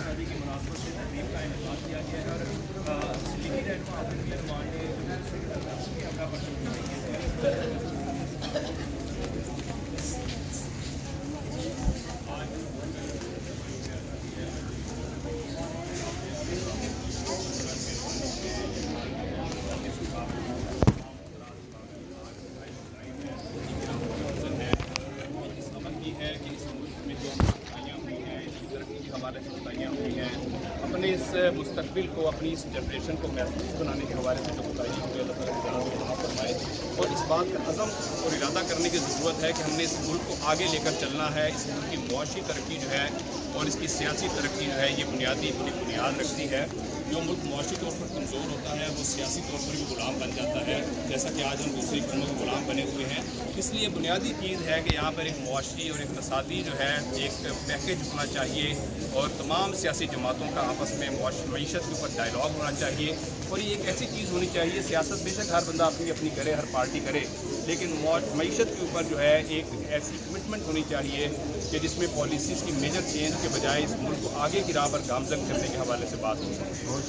شادی کی مناسبت سے تقریب کا انعقاد کیا گیا ہے اور سلیقی رہنما عبدالغنی عنوان نے اپنا پرچم ہے کہ اس ملک میں جو بتائیاں ہوئی ہیں اس کی ترقی کے حوالے سے بتائیاں ہوئی ہیں اپنے اس مستقبل کو اپنی اس جنریشن کو محفوظ بنانے کے حوالے سے جو بتائیاں ہوئی اللہ تعالیٰ کی دعا فرمائے اور اس بات کا عزم اور ارادہ کرنے کی ضرورت ہے کہ ہم نے اس ملک کو آگے لے کر چلنا ہے. اس ملک کی معاشی ترقی جو ہے اور اس کی سیاسی ترقی جو ہے یہ بنیادی اپنی بنیاد رکھتی ہے. جو ملک معاشی طور پر کمزور ہوتا ہے وہ سیاسی طور پر بھی غلام بن جاتا ہے, جیسا کہ آج ہم دوسری قوموں کے غلام بنے ہوئے ہیں. اس لیے بنیادی چیز ہے کہ یہاں پر ایک معاشی اور اقتصادی جو ہے ایک پیکیج ہونا چاہیے اور تمام سیاسی جماعتوں کا آپس میں معیشت کے اوپر ڈائلاگ ہونا چاہیے. اور یہ ایک ایسی چیز ہونی چاہیے, سیاست بے شک ہر بندہ اپنی اپنی کرے, ہر پارٹی کرے, لیکن معیشت کے اوپر جو ہے ایک ایسی کمٹمنٹ ہونی چاہیے کہ جس میں پالیسیز کی میجر چینج کے بجائے اس ملک کو آگے کی راہ پر گامزن کرنے کے حوالے سے بات ہو.